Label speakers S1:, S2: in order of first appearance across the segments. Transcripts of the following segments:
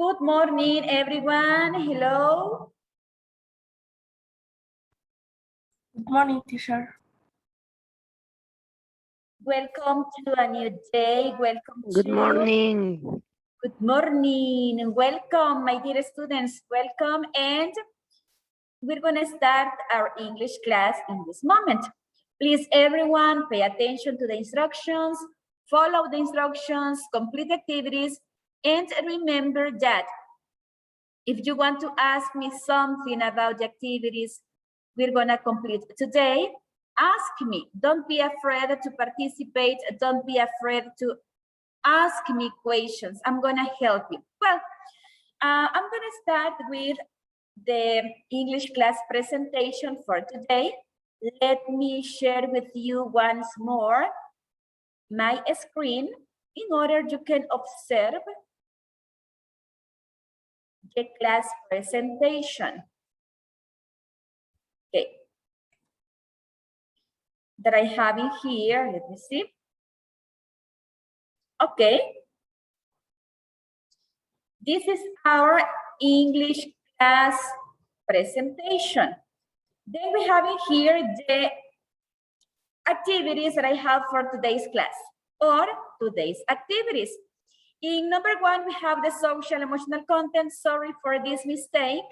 S1: Good morning, everyone. Hello.
S2: Good morning, teacher.
S1: Welcome to a new day. Welcome
S3: Good morning.
S1: Good morning. Welcome, my dear students. Welcome. And we're going to start our English class in this moment. Please, everyone, pay attention to the instructions, follow the instructions, complete activities, and remember that if you want to ask me something about the activities we're going to complete today, ask me. Don't be afraid to participate. Don't be afraid to ask me questions. I'm going to help you. Well, I'm going to start with the English class presentation for today. Let me share with you once more my screen in order you can observe the class presentation. Okay. That I have in here, let me see. Okay. This is our English class presentation. Then we have in here the activities that I have for today's class or today's activities. In number one, we have the social emotional content. Sorry for this mistake.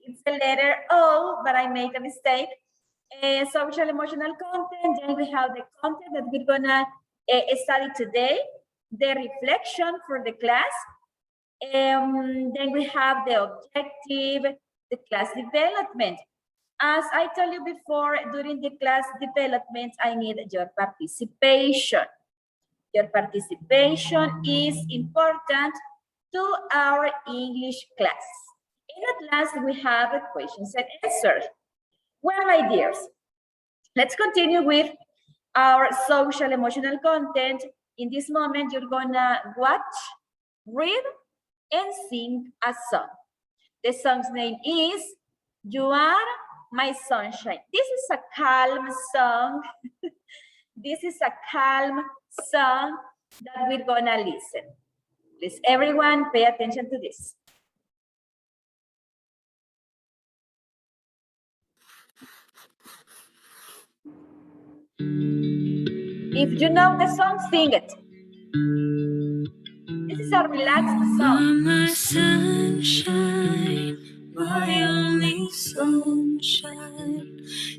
S1: It's the letter O, but I make a mistake. Social emotional content. Then we have the content that we're gonna study today, the reflection for the class. Then we have the objective, the class development. As I told you before, during the class development, I need your participation. Your participation is important to our English class. And at last, we have questions and answers. Well, my dears, let's continue with our social emotional content. In this moment, you're gonna watch, read, and sing a song. The song's name is You Are My Sunshine. This is a calm song. This is a calm song that we're gonna listen. Please, everyone, pay attention to this. If you know the song, sing it. This is a relaxed song.
S4: My sunshine, my only sunshine.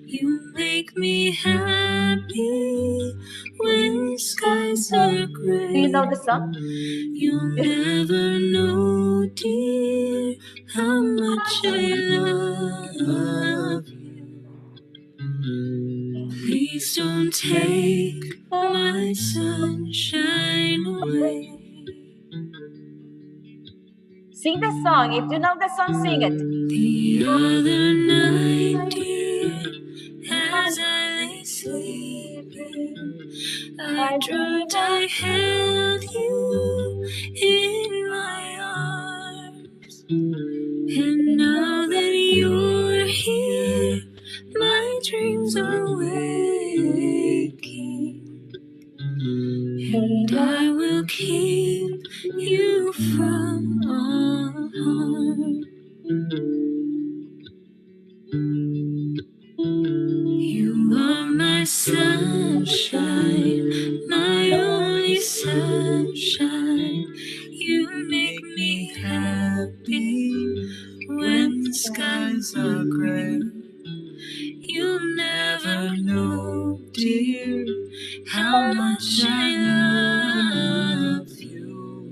S4: You make me happy when skies are gray.
S1: Do you know the song?
S4: You'll never know, dear, how much I love you. Please don't take my sunshine away.
S1: Sing the song. If you know the song, sing it.
S4: The other night, dear, as I lay sleeping, I dreamt I held you in my arms. And now that you're here, my dreams are waking. And I will keep you from all harm. You are my sunshine, my only sunshine. You make me happy when the skies are gray. You'll never know, dear, how much I love you.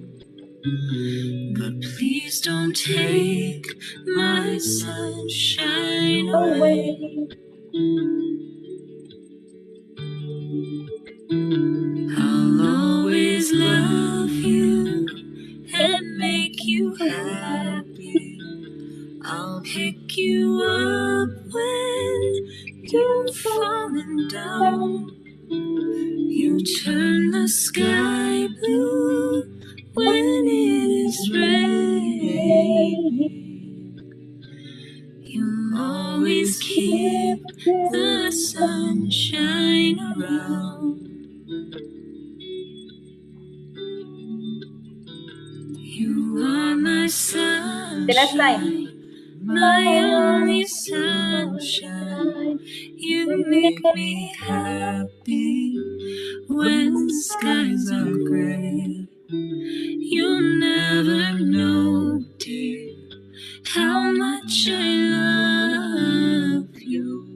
S4: But please don't take my sunshine away. I'll always love you and make you happy. I'll pick you up when you're falling down. You turn the sky blue when it is raining. You'll always keep the sunshine around. You are my
S1: The last line.
S4: sunshine, my only sunshine. You make me happy when the skies are gray. You'll never know, dear, how much I love you.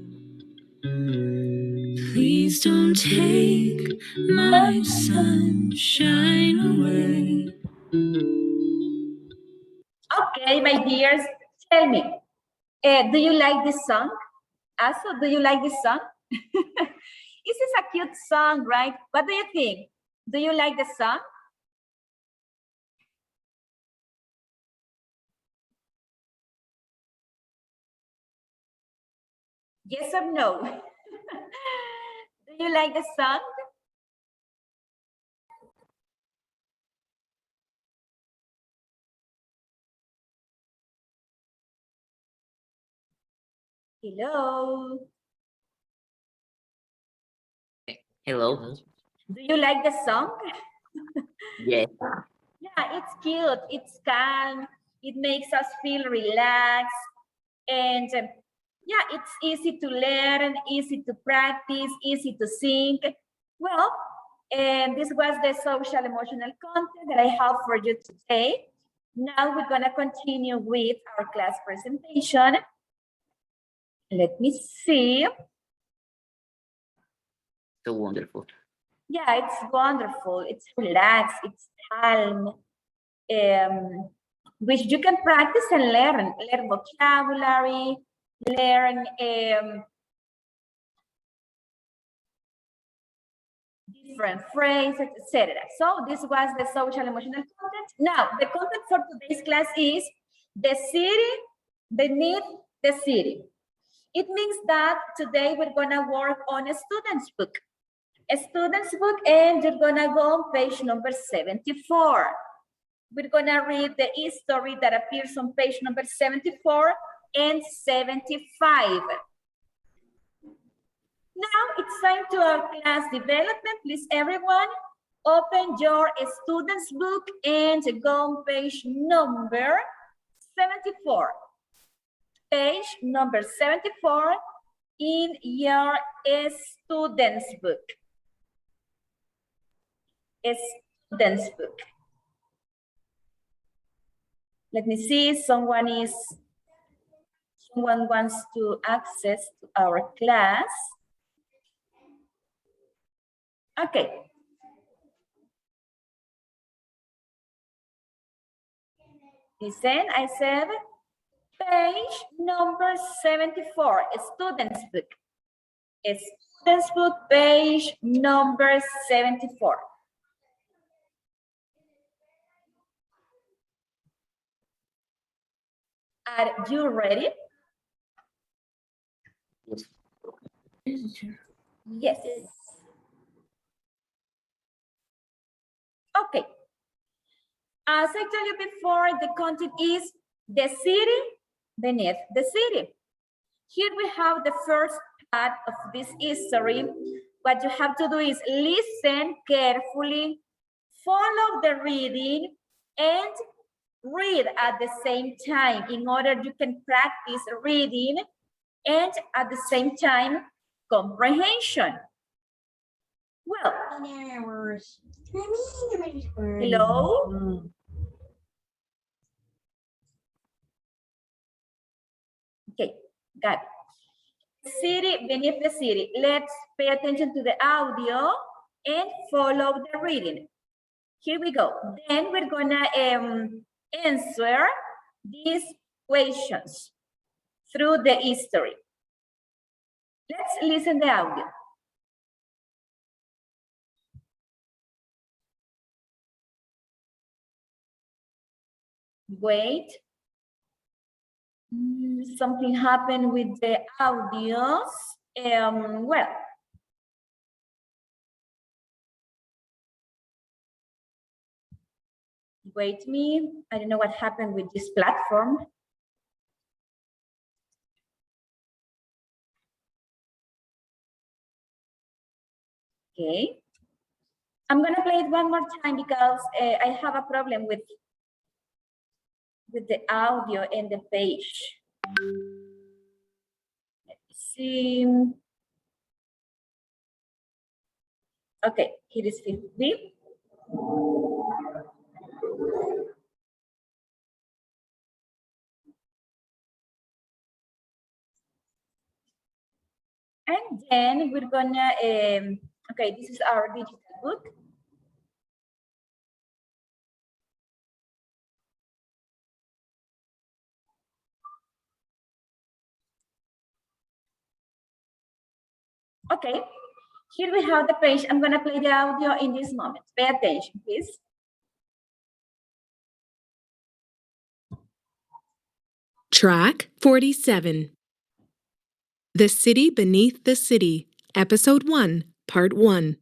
S4: Please don't take my sunshine away.
S1: Okay, my dears, tell me, do you like this song? Also, do you like this song? This is a cute song, right? What do you think? Do you like the song? Yes or no? Do you like the song? Hello.
S3: Hello.
S1: Do you like the song?
S3: Yes.
S1: Yeah, it's cute. It's calm. It makes us feel relaxed. And yeah, it's easy to learn, easy to practice, easy to sing. Well, and this was the social emotional content that I have for you today. Now we're gonna continue with our class presentation. Let me see.
S3: So wonderful.
S1: Yeah, it's wonderful. It's relaxed. It's calm. Which you can practice and learn vocabulary, learn different phrases, etc. So this was the social emotional content. Now, the content for today's class is the city beneath the city. It means that today we're gonna work on a student's book. A student's book, and you're gonna go on page number 74. We're gonna read the history that appears on page number 74 and 75. Now it's time to our class development. Please, everyone, open your student's book and go on page number 74. Page number 74 in your student's book. Student's book. Let me see, someone wants to access to our class. Okay. Listen, I said page number 74, a student's book. A children's book, page number 74. Are you ready?
S3: Yes.
S2: Yes, teacher.
S1: Yes. Okay. As I told you before, the content is the city beneath the city. Here we have the first part of this history. What you have to do is listen carefully, follow the reading, and read at the same time in order you can practice reading and at the same time comprehension. Well, hello? Okay, got it. City beneath the city. Let's pay attention to the audio and follow the reading. Here we go. Then we're gonna answer these questions through the history. Let's listen the audio. Wait. Something happened with the audios. Well, wait me. I don't know what happened with this platform. Okay. I'm gonna play it one more time because I have a problem with the audio and the page. Let me see. Okay, here is 50. And then we're gonna, okay, this is our digital book. Okay, here we have the page. I'm gonna play the audio in this moment. Pay attention, please.
S5: Track 47. The City Beneath the City, Episode 1, Part 1.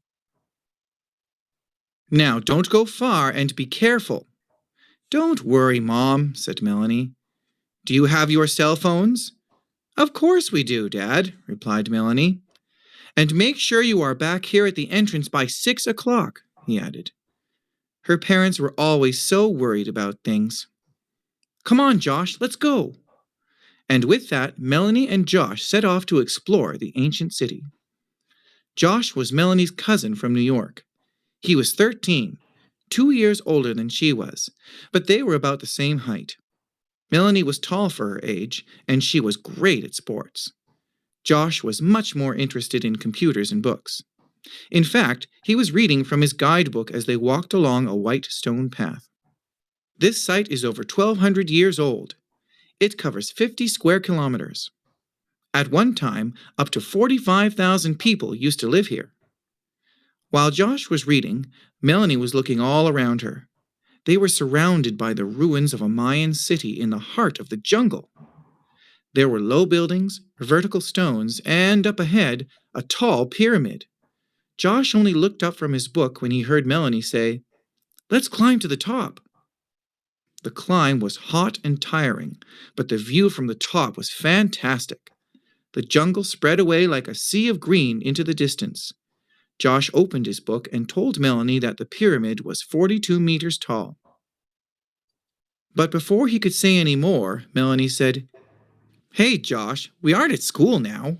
S6: Now, don't go far and be careful. Don't worry, Mom, said Melanie. Do you have your cell phones? Of course we do, Dad, replied Melanie. And make sure you are back here at the entrance by 6 o'clock, he added. Her parents were always so worried about things. Come on, Josh, let's go. And with that, Melanie and Josh set off to explore the ancient city. Josh was Melanie's cousin from New York. He was 13, 2 years older than she was, but they were about the same height. Melanie was tall for her age, and she was great at sports. Josh was much more interested in computers and books. In fact, he was reading from his guidebook as they walked along a white stone path. This site is over 1,200 years old. It covers 50 square kilometers. At one time, up to 45,000 people used to live here. While Josh was reading, Melanie was looking all around her. They were surrounded by the ruins of a Mayan city in the heart of the jungle. There were low buildings, vertical stones, and up ahead, a tall pyramid. Josh only looked up from his book when he heard Melanie say, "Let's climb to the top." The climb was hot and tiring, but the view from the top was fantastic. The jungle spread away like a sea of green into the distance. Josh opened his book and told Melanie that the pyramid was 42 meters tall. But before he could say any more, Melanie said, "Hey, Josh, we aren't at school now."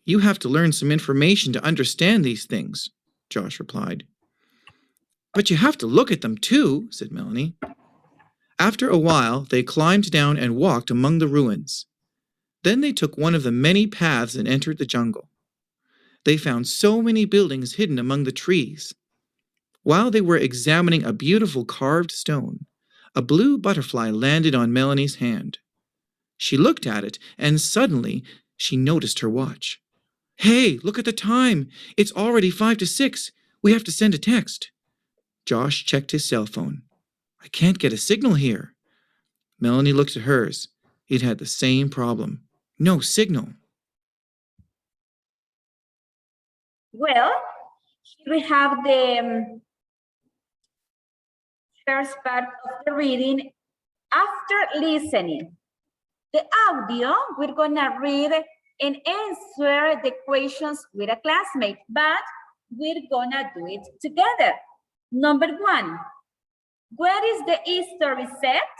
S6: "You have to learn some information to understand these things," Josh replied. "But you have to look at them too," said Melanie. After a while, they climbed down and walked among the ruins. Then they took one of the many paths and entered the jungle. They found so many buildings hidden among the trees. While they were examining a beautiful carved stone, a blue butterfly landed on Melanie's hand. She looked at it, and suddenly she noticed her watch. Hey, look at the time. It's already 5 to 6. We have to send a text. Josh checked his cell phone. I can't get a signal here. Melanie looked at hers. It had the same problem. No signal.
S1: Well, here we have the first part of the reading. After listening the audio, we're gonna read and answer the questions with a classmate, but we're gonna do it together. Number 1, where is the Easter reset?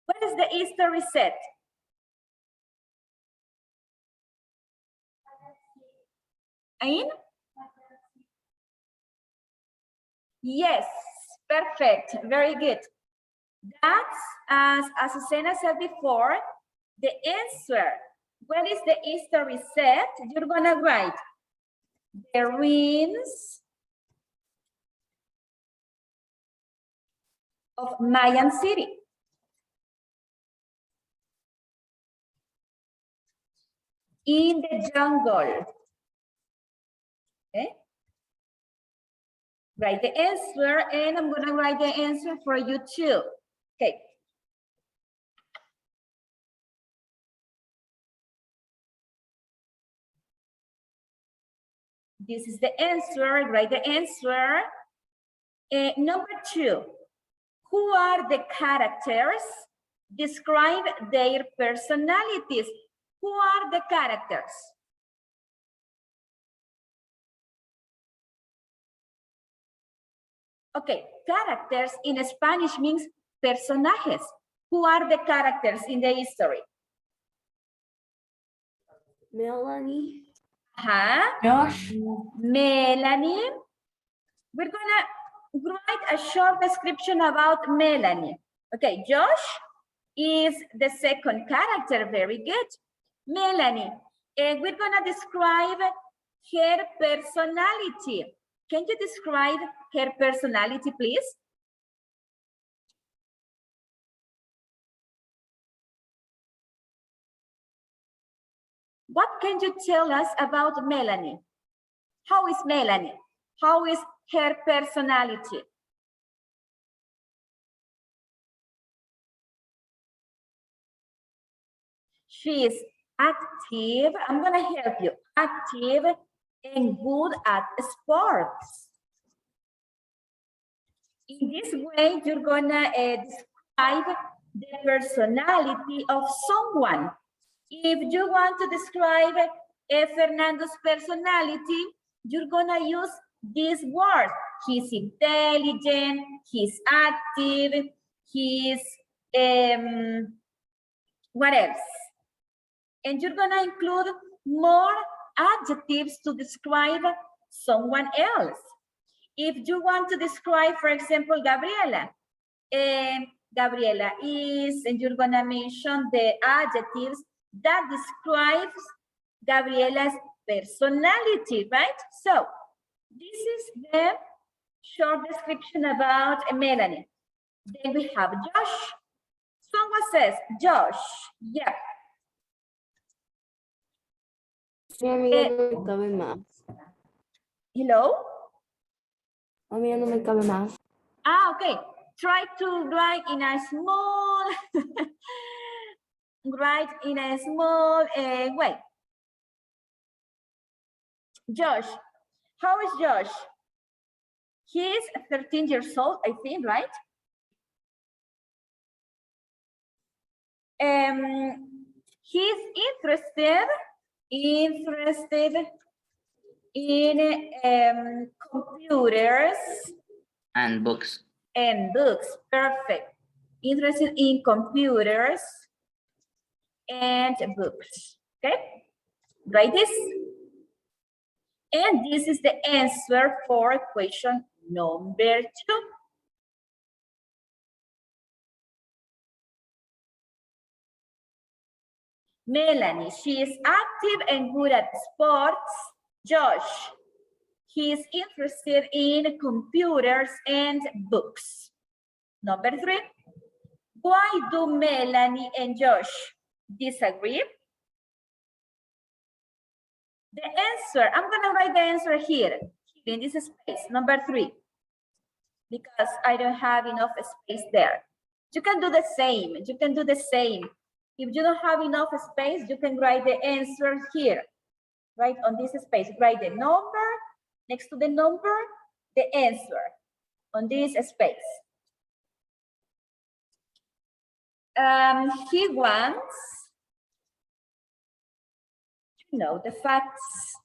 S1: Where is the Easter reset? In? Yes, perfect, very good. That's, as Azucena said before, the answer. Where is the Easter reset? You're gonna write the ruins of Mayan City. In the jungle. Okay. Write the answer, and I'm gonna write the answer for you too. Okay. This is the answer, write the answer. Number 2, who are the characters? Describe their personalities. Who are the characters? Okay, characters in Spanish means personajes. Who are the characters in the history?
S2: Melanie.
S1: Josh. Melanie. We're gonna write a short description about Melanie. Okay, Josh is the second character, very good. Melanie, we're gonna describe her personality. Can you describe her personality, please? What can you tell us about Melanie? How is Melanie? How is her personality? She is active. I'm gonna help you. Active and good at sports. In this way, you're gonna describe the personality of someone. If you want to describe Fernando's personality, you're gonna use this word. He's intelligent, he's active, he's, what else? And you're gonna include more adjectives to describe someone else. If you want to describe, for example, Gabriela, Gabriela is, and you're gonna mention the adjectives that describes Gabriela's personality, right? So this is the short description about Melanie. Then we have Josh. Someone says, Josh, yeah.
S2: Mami, ya no me cabe más.
S1: Hello?
S2: Mami, ya no me cabe más.
S1: Ah, okay. Try to write in a small, way. Josh, how is Josh? He's 13 years old, I think, right? He's interested in computers
S3: And books.
S1: and books. Perfect. Interested in computers and books. Okay, write this. And this is the answer for question number 2. Melanie, she is active and good at sports. Josh, he is interested in computers and books. Number 3, why do Melanie and Josh disagree? The answer, I'm gonna write the answer here in this space, number 3, because I don't have enough space there. You can do the same, you can do the same. If you don't have enough space, you can write the answer here, right on this space. Write the number, next to the number, the answer on this space. He wants to know the facts.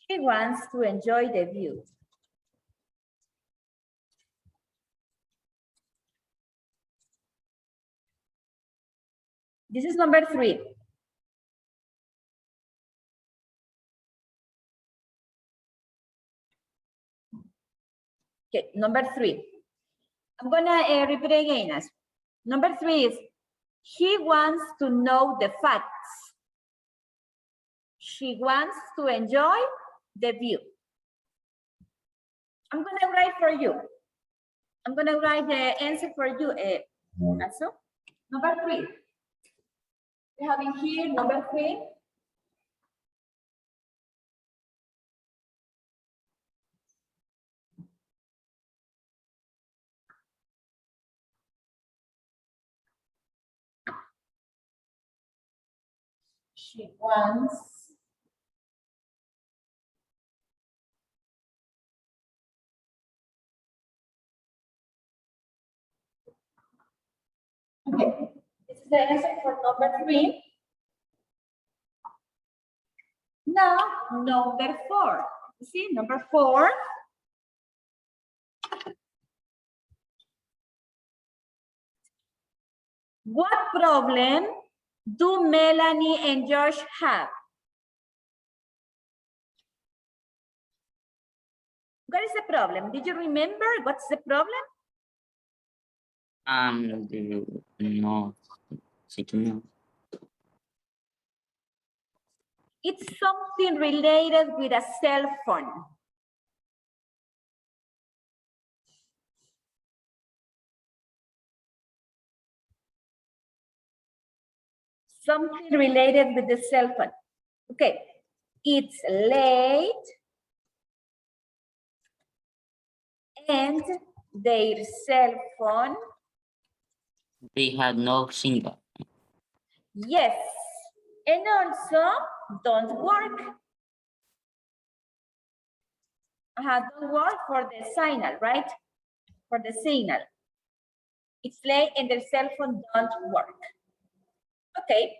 S1: He wants to enjoy the view. This is number 3. Okay, number 3. I'm gonna repeat again. Number 3 is, he wants to know the facts. She wants to enjoy the view. I'm gonna write for you. I'm gonna write the answer for you. Also, number 3. We have in here number 3. She wants okay. This is the answer for number 3. Now, number 4. You see, number 4. What problem do Melanie and Josh have? What is the problem? Did you remember what's the problem?
S3: No. Signal.
S1: It's something related with a cell phone. Something related with the cell phone. Okay, it's late and their cell phone.
S3: They had no signal.
S1: Yes, and also don't work. Don't work for the signal, right? For the signal. It's late and their cell phone don't work. Okay.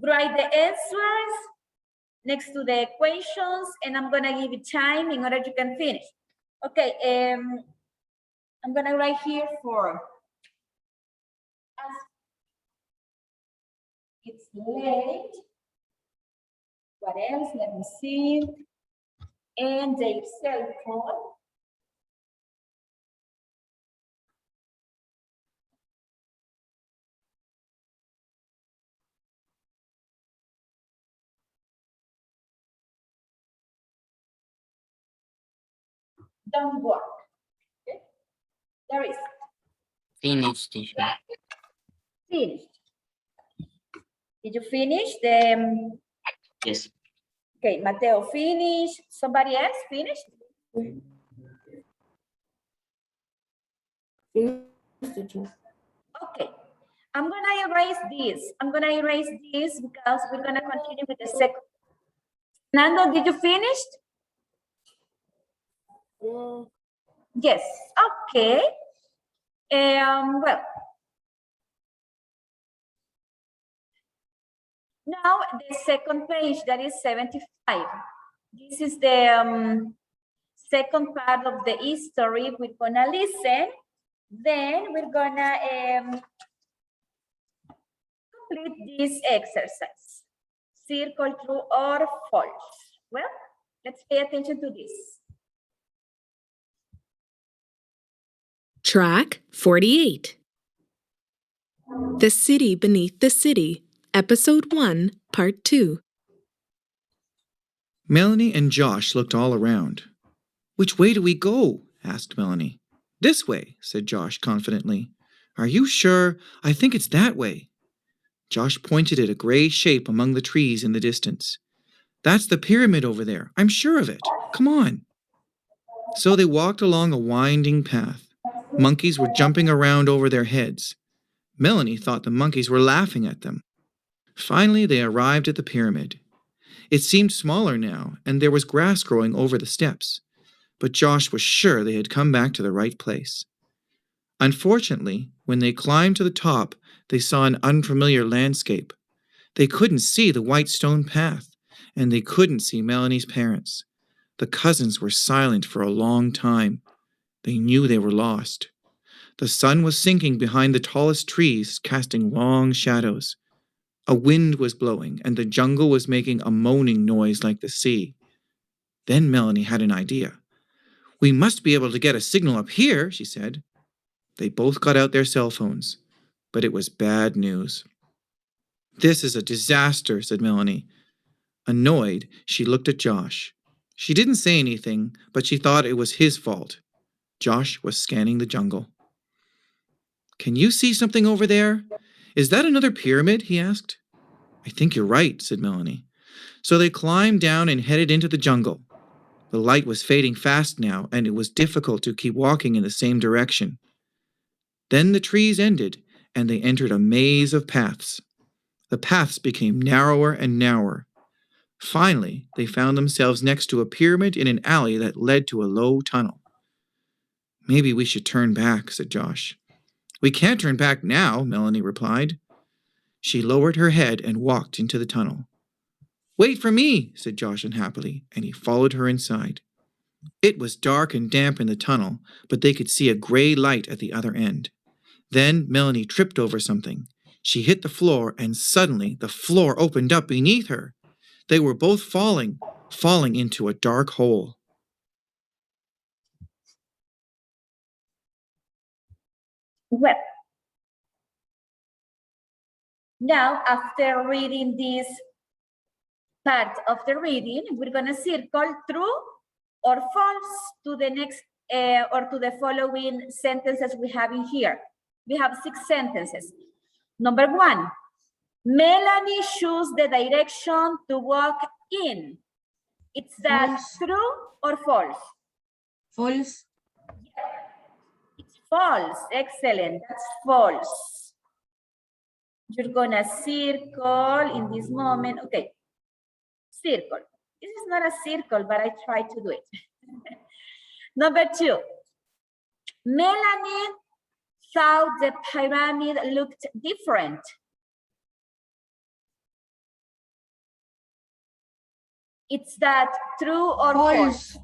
S1: Write the answers next to the equations, and I'm gonna give you time in order you can finish. Okay, I'm gonna write here for us. It's late. What else? Let me see. And their cell phone. Don't work. Okay. There is.
S3: Finished, teacher.
S1: Finished. Did you finish the?
S3: Yes.
S1: Okay, Mateo finished. Somebody else finished? Okay. I'm gonna erase this. I'm gonna erase this because we're gonna continue with the second. Nando, did you finish? Yes. Okay. Well. Now the second page, that is 75. This is the second part of the history. We're gonna listen. Then we're gonna complete this exercise. Circle true or false. Well, let's pay attention to this.
S5: Track 48. The City Beneath the City, Episode 1, Part 2.
S6: Melanie and Josh looked all around. Which way do we go? asked Melanie. This way, said Josh confidently. Are you sure? I think it's that way. Josh pointed at a gray shape among the trees in the distance. That's the pyramid over there. I'm sure of it. Come on. So they walked along a winding path. Monkeys were jumping around over their heads. Melanie thought the monkeys were laughing at them. Finally, they arrived at the pyramid. It seemed smaller now, and there was grass growing over the steps. But Josh was sure they had come back to the right place. Unfortunately, when they climbed to the top, they saw an unfamiliar landscape. They couldn't see the white stone path, and they couldn't see Melanie's parents. The cousins were silent for a long time. They knew they were lost. The sun was sinking behind the tallest trees, casting long shadows. A wind was blowing, and the jungle was making a moaning noise like the sea. Then Melanie had an idea. We must be able to get a signal up here, she said. They both got out their cell phones, but it was bad news. This is a disaster, said Melanie. Annoyed, she looked at Josh. She didn't say anything, but she thought it was his fault. Josh was scanning the jungle. Can you see something over there? Is that another pyramid? He asked. I think you're right, said Melanie. So they climbed down and headed into the jungle. The light was fading fast now, and it was difficult to keep walking in the same direction. Then the trees ended, and they entered a maze of paths. The paths became narrower and narrower. Finally, they found themselves next to a pyramid in an alley that led to a low tunnel. Maybe we should turn back, said Josh. We can't turn back now, Melanie replied. She lowered her head and walked into the tunnel. Wait for me, said Josh unhappily, and he followed her inside. It was dark and damp in the tunnel, but they could see a gray light at the other end. Then Melanie tripped over something. She hit the floor, and suddenly the floor opened up beneath her. They were both falling into a dark hole.
S1: Well, now after reading this part of the reading, we're going to circle true or false to the next or to the following sentences we have in here. We have 6 sentences. Number 1, Melanie chooses the direction to walk in. Is that
S2: False.
S1: true or false?
S2: False.
S1: It's false. Excellent. That's false. You're gonna circle in this moment. Okay. Circle. This is not a circle, but I try to do it. Number 2. Melanie thought the pyramid looked different. Is that true or false?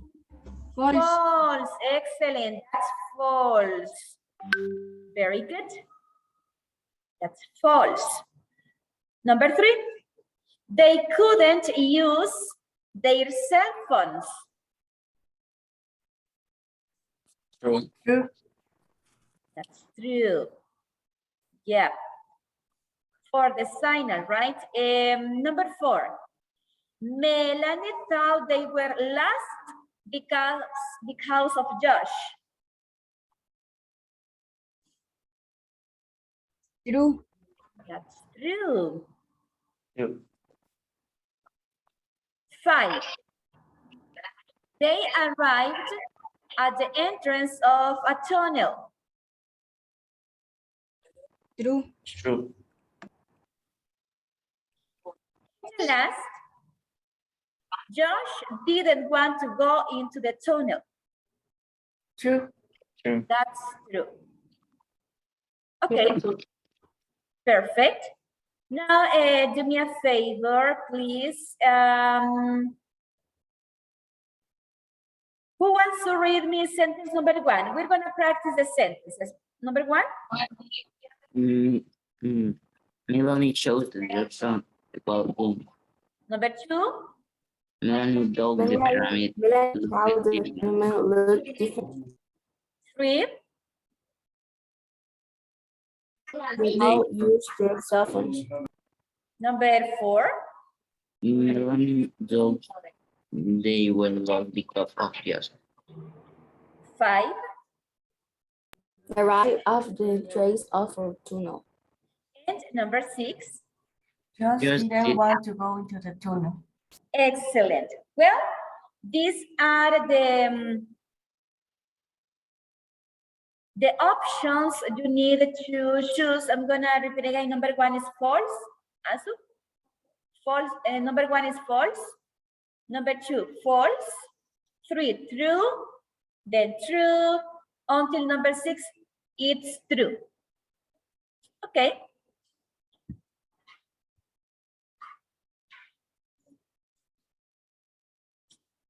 S2: False.
S1: False. Excellent. That's false. Very good. That's false. Number 3. They couldn't use their cell phones.
S3: True.
S2: True.
S1: That's true. Yeah. For the signal, right? Number 4. Melanie thought they were lost because of Josh.
S2: True.
S1: That's true.
S3: True.
S1: 5. They arrived at the entrance of a tunnel.
S2: True.
S3: True.
S1: Last, Josh didn't want to go into the tunnel.
S2: True.
S3: True.
S1: That's true. Okay, perfect. Now, do me a favor, please. Who wants to read me sentence number 1? We're going to practice the sentences. Number 1.
S3: Melanie chose the direction about home.
S1: Number 2.
S3: Melanie dug the pyramid.
S2: Melanie thought the pyramid looked different.
S1: 3.
S2: They all use their cell phones.
S1: Number 4.
S3: Melanie dug they were lost because of Josh.
S1: 5.
S2: Variety of the trace of tunnel.
S1: And number 6.
S3: Just
S7: Didn't want to go into the tunnel.
S1: Excellent. Well, these are the options you need to choose. I'm gonna repeat again. Number 1 is false. Also, false. Number 1 is false. Number 2, false. 3, true. Then true. Until number 6, it's true. Okay.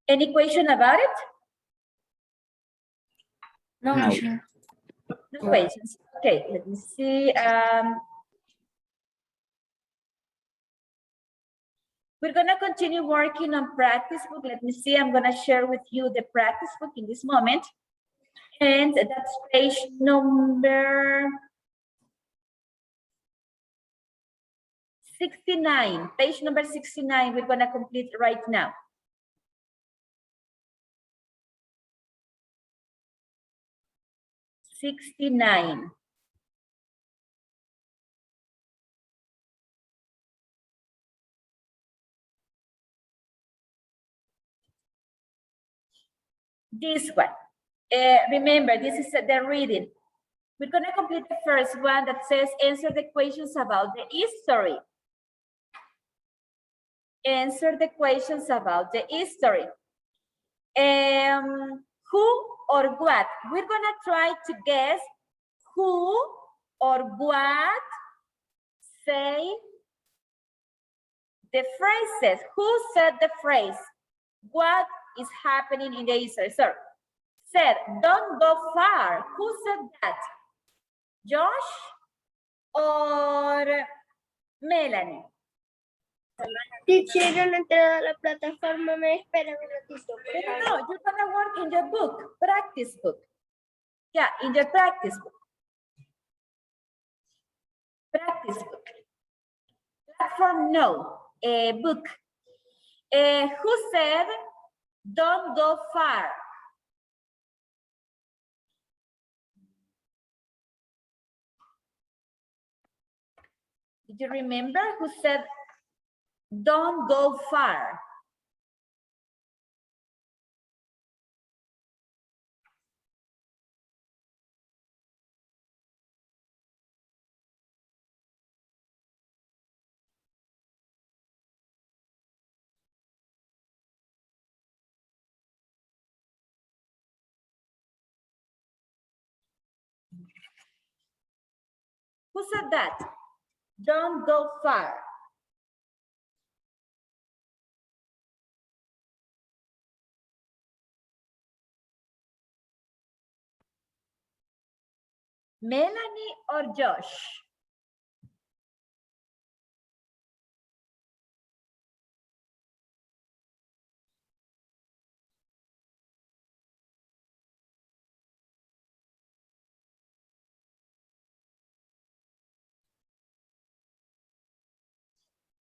S1: Any question about it?
S3: No.
S7: Sure.
S1: No questions. Okay, let me see. We're gonna continue working on practice book. Let me see, I'm gonna share with you the practice book in this moment. And that's page number 69. Page number 69, we're gonna complete right now. '69. This one. Remember, this is the reading. We're going to complete the first one that says answer the questions about the history. Answer the questions about the history. Who or what? We're going to try to guess who or what say the phrases. Who said the phrase? What is happening in the history? So, said, don't go far. Who said that? Josh or Melanie?
S8: Teacher, yo no he entrado a la plataforma, me espera un ratito. por
S1: No,
S8: favor.
S1: you're gonna work in your book, practice book. Yeah, in your practice book. Practice book. Platform, no. Book. Who said, don't go far? Did you remember who said, don't go far? Who said that? Don't go far. Melanie or Josh?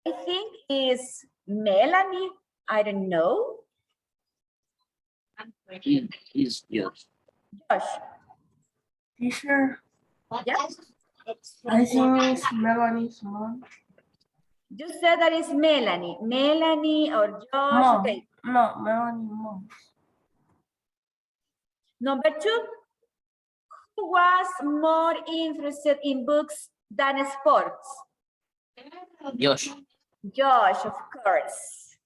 S1: I think is Melanie. I don't know.
S3: Is Josh.
S1: Josh.
S7: Teacher,
S1: Yeah.
S7: I think it's Melanie's mom.
S1: You said that is Melanie. Melanie or Josh.
S7: Mom.
S1: Okay.
S7: No, Melanie mom.
S1: Number 2. Who was more interested in books than sports?
S3: Josh.
S1: Josh, of course.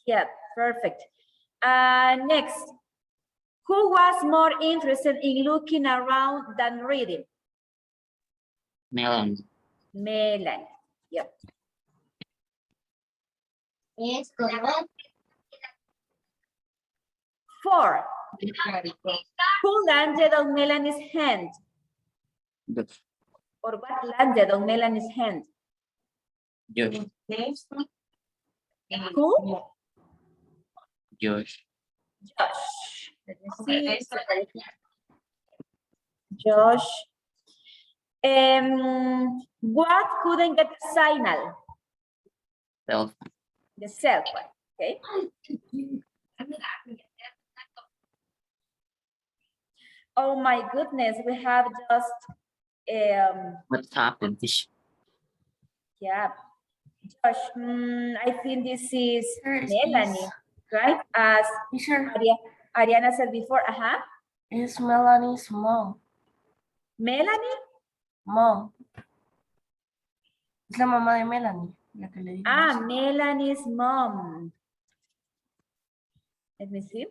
S1: Yeah, perfect. Next. Who was more interested in looking around than reading?
S3: Melanie.
S1: Melanie. Yep.
S8: Es correcto.
S1: 4. Who landed on Melanie's hand?
S3: Josh.
S1: Or what landed on Melanie's hand?
S3: Josh.
S1: Who?
S3: Josh.
S1: Josh. Let me see. Josh. What couldn't get a signal?
S3: Cell phone.
S1: The cell phone. Okay. Oh my goodness, we have just
S3: What's happened?
S1: yeah, Josh. I think this is
S7: Sir, is
S1: Melanie, right? As
S7: Teacher,
S1: Ariana said before.
S7: es Melanie's mom.
S1: Melanie.
S7: Mom. Es la mamá de Melanie, la que le dijo.
S1: Melanie's mom. Let me see.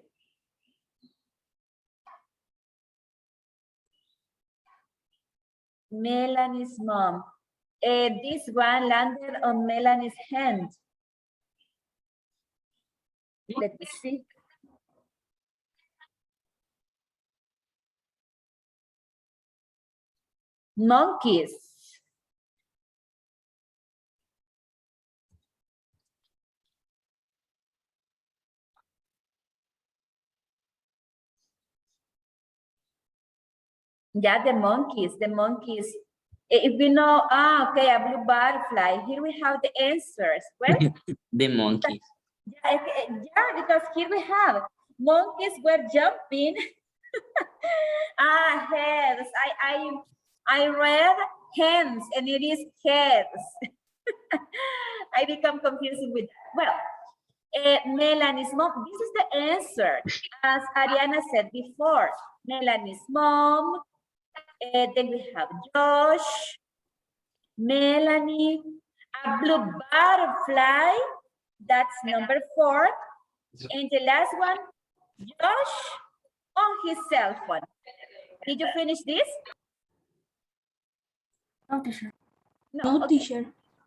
S1: Melanie's mom. This one landed on Melanie's hand. Let me see. Monkeys. Yeah, the monkeys. If we know, okay, a blue butterfly. Here we have the answers. Well,
S3: The monkey.
S1: yeah, because here we have monkeys were jumping. Heads. I read hands and it is heads. I become confused with that. Well, Melanie's mom, this is the answer. As Ariana said before, Melanie's mom. Then we have Josh, Melanie, a blue butterfly. That's number 4. And the last one, Josh on his cell phone. Did you finish this?
S7: No, teacher.
S1: No, okay.
S2: teacher.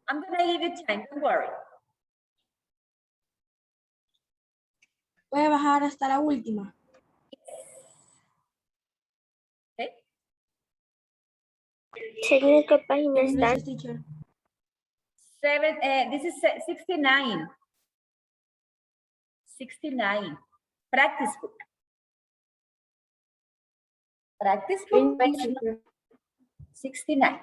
S1: I'm gonna give you time, don't worry.
S2: Voy a bajar hasta la última.
S1: Okay.
S8: Señor, ¿qué página está?
S2: Gracias, teacher.
S1: This is 69. 69. Practice book. Practice book, page number 69.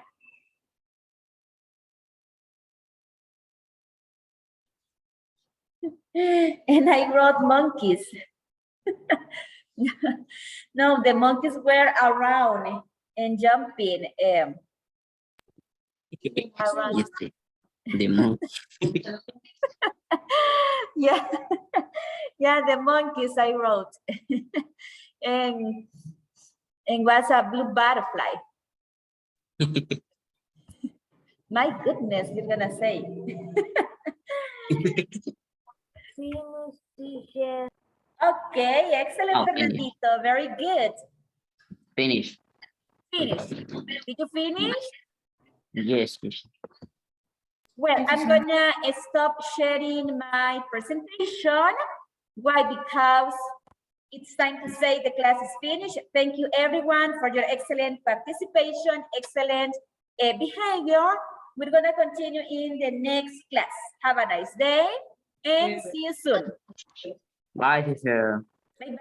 S1: And I wrote monkeys. No, the monkeys were around and jumping. Around.
S3: Yes, the monkey.
S1: Yeah, yeah, the monkeys I wrote. and was a blue butterfly. My goodness, you're gonna say. Okay, excellent, Fernandito. Very good.
S3: Finish.
S1: Finish. Did you finish?
S3: Yes, yes.
S1: Well, I'm gonna stop sharing my presentation. Why? Because it's time to say the class is finished. Thank you everyone for your excellent participation, excellent behavior. We're gonna continue in the next class. Have a nice day and see you soon.
S3: Bye, teacher.
S1: Bye-bye.